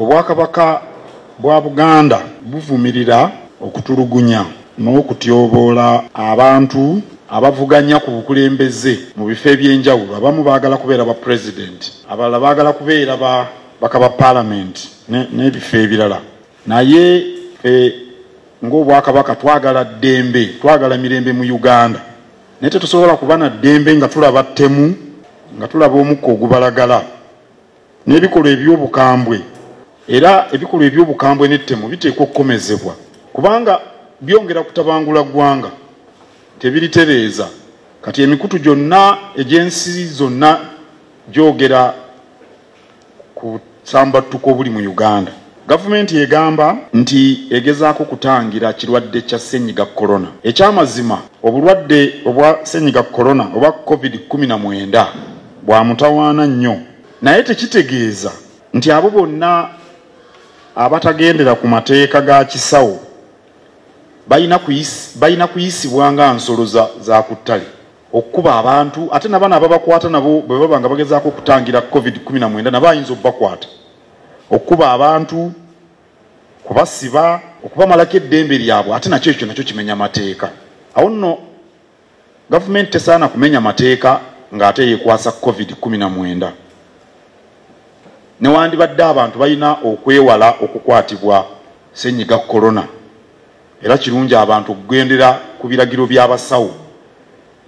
Obwakabaka bwa Buganda buvumirira okutulugunya n'okutyoboola abantu abavuganya ku bukulembeze mu bifo ebyenjawulo. Abamu baagala kubeera ba president, abalala baagala kubeera bakaba parliament n'ebifo ebirala. Naye ng'Obwakabaka twagala ddembe, twagala mirembe mu Uganda. Naye tetusobola kuba na ddembe nga tulaba ttemu, nga tulaba omukka ogubalagala n'ebikolwa eby'obukambwe. Era ebikolwa eby'obukambwe n'ettemu biteekwa okukomezebwa, kubanga byongera kutabangula ggwanga, tebiritereeza. Kati emikutu gyonna egy'ensi zonna gyogera ku sambattuko obuli mu Uganda. Gavumenti egamba nti egezaako kutangira kirwadde kya ssenyiga korona. Ekyamazima, obulwadde obwa ssenyiga korona oba COVID-19 bwa mutawaana nnyo, naye tekitegeeza nti abo bonna abatagendera ku mateeka ga kisawo balina kuyisibwa nga nsolo za ku ttale okukuba abantu, ate nabana ababakwata nabo bwe baba nga bagezaako okutangira COVID-19 nabo ayinza obbakwata, okukuba abantu, kubasiba, okubamalako eddembe lyabwe, ate nakyo kimenya mateeka. Awo nno gavumenti tesaana kumenya mateeka ng'ate yeekwasa COVID-19. Newandibadde abantu balina okwewala okukwatibwa ssenyiga korona, era kirungi abantu okugendera ku biragiro by'abasawo.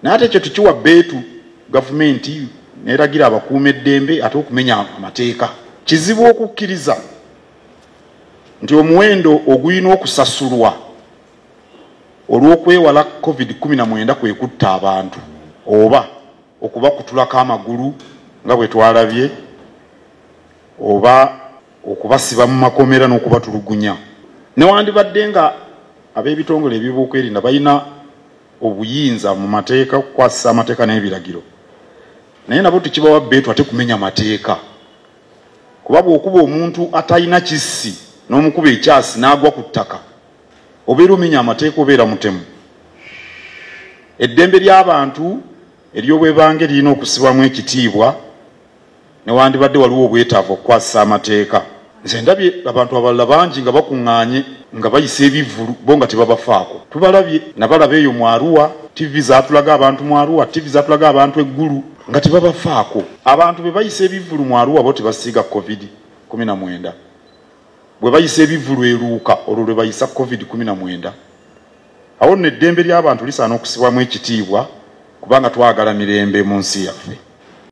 Naye ate ekyo tukiwa bbeetu gavumenti n'eragira abakuuma eddembe ate okumenya amateeka. Kizibu okukkiriza nti omuwendo ogulina okusasulwa olw'okwewala COVID-19 kwe kutta abantu oba okubakutulako amagulu nga bwe twalabye, oba okubasiba mu makomera n'okubatulugunya. Newandibadde nga ab'ebitongole eby'ebyokwerinda balina obuyinza mu mateeka okukwasisa amateeka n'ebiragiro, naye nabo tukibawa bbeetu ate kumenya mateeka. Kuba bw'okuba omuntu atalina kissi n'omukuba ekyasi n'agwa ku ttaka, obeera omenya amateeka, obeera mutemu. Eddembe ly'abantu ery'obwebange lirina okusibwamu ekitiibwa. Newandibadde waliwo obwetaavu okukwasisa amateeka. Nze ndabye abantu abalala bangi nga bakuŋŋaanye nga bayisa ebivvulu bo nga tebabafaako. Tubalabye, nabalaba eyo mu Arua, TV zaatulaga abantu mu Arua, TV zaatulaga abantu eggulu nga tebabafaako. Abantu bwe bayisa ebivvulu mu Arua bo tebasiiga COVID-19. Bwe bayisa ebivvulu eruuka olwo lwe bayisa COVID-19. Awo nno eddembe ly'abantu lisaana okusibwamu ekitiibwa kubanga twagala mirembe mu nsi yaffe.